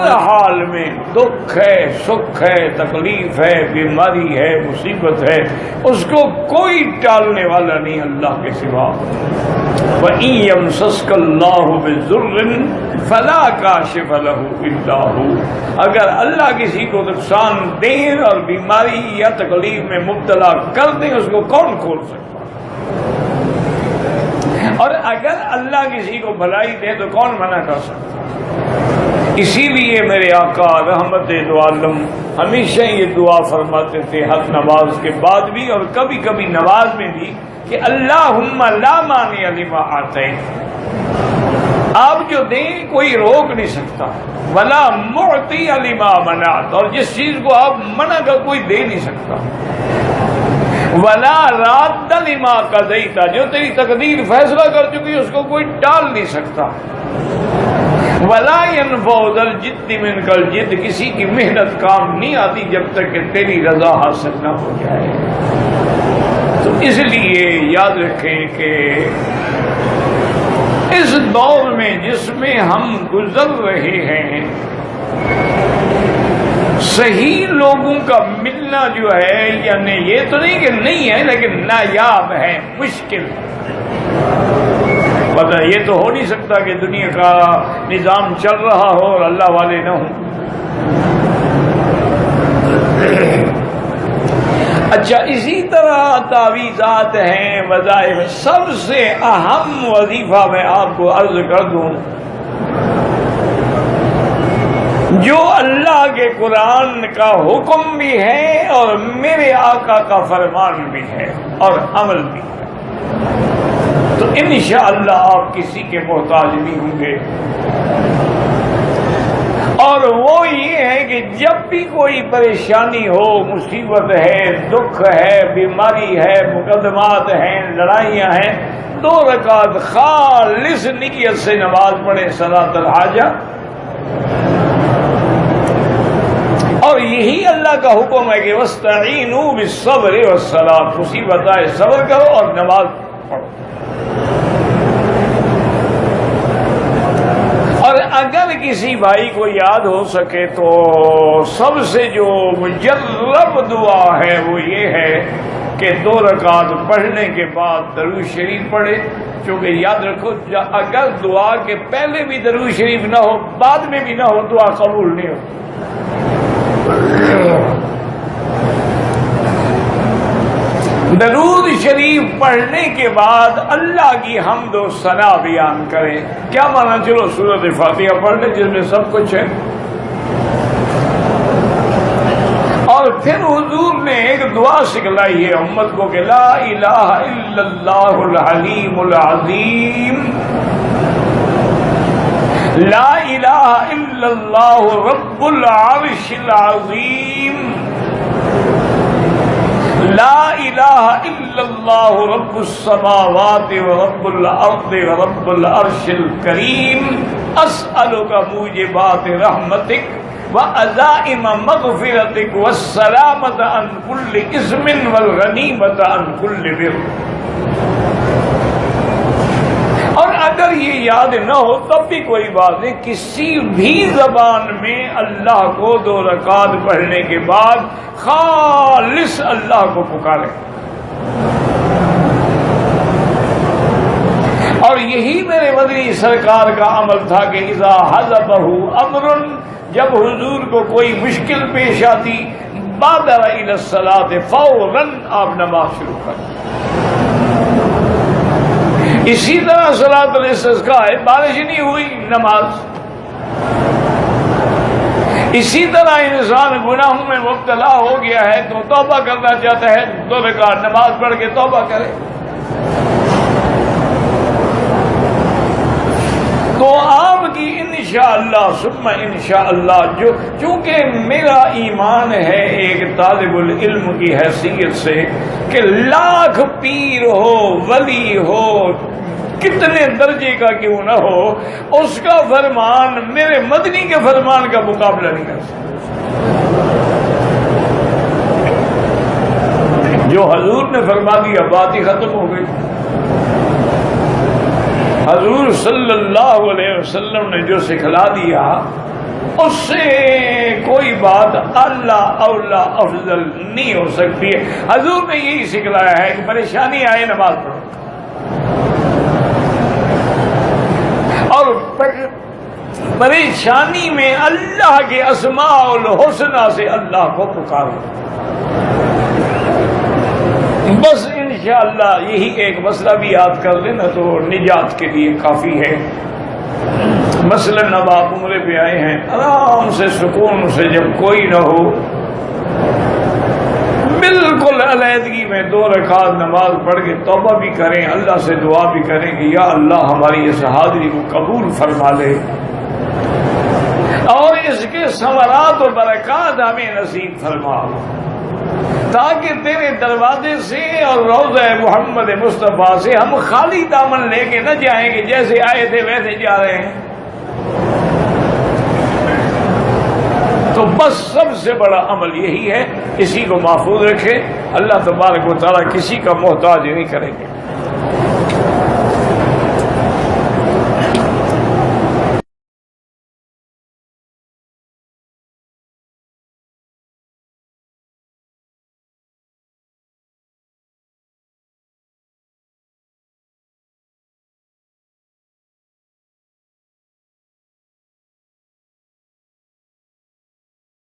ہر حال میں دکھ ہے، سکھ ہے، تکلیف ہے، بیماری ہے، مصیبت ہے، اس کو کوئی ٹالنے والا نہیں اللہ کے سوا۔ وَإِن يَمْسَسْكَ اللَّهُ بِضُرٍّ فَلَا كَاشِفَ لَهُ إِلَّا هُوَ، اگر اللہ کسی کو نقصان دیں اور بیماری یا تکلیف میں مبتلا کر دیں، اس کو کون کھول سکتا؟ اور اگر اللہ کسی کو بھلائی دے تو کون منع کر سکتا؟ اسی لیے میرے آقا رحمت دو عالم ہمیشہ یہ دعا فرماتے تھے ہر نماز کے بعد بھی اور کبھی کبھی نماز میں بھی کہ اللہم لا مانع لما اعطیت، آپ جو دیں کوئی روک نہیں سکتا، ولا معطی لما منعت، اور جس چیز کو آپ منع کر کوئی دے نہیں سکتا، ولا راد لما قضیت، جو تیری تقدیر فیصلہ کر چکی اس کو کوئی ٹال نہیں سکتا، ولا ينفع ذا الجد منک الجد، کسی کی محنت کام نہیں آتی جب تک کہ تیری رضا حاصل نہ ہو جائے۔ تو اس لیے یاد رکھیں کہ اس دور میں جس میں ہم گزر رہے ہیں، صحیح لوگوں کا ملنا جو ہے، یعنی یہ تو نہیں کہ نہیں ہے لیکن نایاب ہے، مشکل۔ پتہ یہ تو ہو نہیں سکتا کہ دنیا کا نظام چل رہا ہو اور اللہ والے نہ ہوں۔ اچھا، اسی طرح تعویذات ہیں، وظائف، سب سے اہم وظیفہ میں آپ کو عرض کر دوں، جو اللہ کے قرآن کا حکم بھی ہے اور میرے آقا کا فرمان بھی ہے اور عمل بھی ہے، تو انشاءاللہ آپ کسی کے محتاج نہیں ہوں گے۔ اور وہ یہ ہے کہ جب بھی کوئی پریشانی ہو، مصیبت ہے، دکھ ہے، بیماری ہے، مقدمات ہیں، لڑائیاں ہیں، 2 رکعت خالص نیت سے نماز پڑھیں صلاۃ الحاجہ، اور یہی اللہ کا حکم ہے کہ وَاسْتَعِینُوا بِالصَّبْرِ وَالصَّلَاةِ، مصیبت آئے صبر کرو اور نماز پڑھو۔ اور اگر کسی بھائی کو یاد ہو سکے تو سب سے جو مجرب دعا ہے وہ یہ ہے کہ 2 رکعت پڑھنے کے بعد درود شریف پڑھے، کیونکہ یاد رکھو اگر دعا کے پہلے بھی درود شریف نہ ہو، بعد میں بھی نہ ہو، دعا قبول نہیں ہو۔ درود شریف پڑھنے کے بعد اللہ کی حمد و ثنا بیان کریں۔ کیا مانا؟ چلو سورۃ فاتحہ پڑھ لیں جس میں سب کچھ ہے، اور پھر حضور نے ایک دعا سکھلائی ہے امت کو کہ لا الہ الا اللہ العلیم العظیم، لا الہ الا اللہ رب العرش العظیم، لا الہ الا اللہ رب السماوات ورب الارض ورب العرش الکریم، اسألک موجبات رحمتک وعزائم مغفرتک والسلامۃ عن کل اثم والغنیمۃ عن کل بر۔ اور اگر یہ یاد نہ ہو تب بھی کوئی بات نہیں، کسی بھی زبان میں اللہ کو 2 رکعت پڑھنے کے بعد خالص اللہ کو پکارے۔ اور یہی میرے مدنی سرکار کا عمل تھا کہ اذا حضبہ امر، جب حضور کو کوئی مشکل پیش آتی، بادر الی الصلاۃ، فوراً آپ نماز شروع کر۔ اسی طرح صلاۃ الاستسقاء ہے، بارش نہیں ہوئی، نماز۔ اسی طرح انسان گناہوں میں مبتلا ہو گیا ہے تو توبہ کرنا چاہتا ہے، 2 رکعت نماز پڑھ کے توبہ کرے۔ تو آپ کی انشاءاللہ ثم انشاءاللہ، جو چونکہ میرا ایمان ہے ایک طالب العلم کی حیثیت سے کہ لاکھ پیر ہو، ولی ہو، کتنے درجے کا کیوں نہ ہو، اس کا فرمان میرے مدنی کے فرمان کا مقابلہ نہیں کر سکتا۔ جو حضور نے فرما دیا بات ہی ختم ہو گئی۔ حضور صلی اللہ علیہ وسلم نے جو سکھلا دیا اس سے کوئی بات اللہ اولا افضل نہیں ہو سکتی ہے. حضور نے یہی سکھلایا ہے کہ پریشانی آئے نماز پڑھو، اور پریشانی میں اللہ کے اسماء الحسنہ سے اللہ کو پکارو. بس انشاءاللہ یہی ایک مسئلہ بھی یاد کر لینا تو نجات کے لیے کافی ہے. مثلاً اب آپ عمرے پہ آئے ہیں، آرام سے سکون سے جب کوئی نہ ہو، بالکل علیحدگی میں 2 رکعت نماز پڑھ کے توبہ بھی کریں، اللہ سے دعا بھی کریں کہ یا اللہ ہماری اس حاضری کو قبول فرما لے اور اس کے ثمرات و برکات ہمیں نصیب فرما، تاکہ تیرے دروازے سے اور روضہ محمد مصطفیٰ سے ہم خالی دامن لے کے نہ جائیں گے، جیسے آئے تھے ویسے جا رہے ہیں. تو بس سب سے بڑا عمل یہی ہے، اسی کو محفوظ رکھے. اللہ تبارک و تعالیٰ کسی کا محتاج نہیں کریں گے.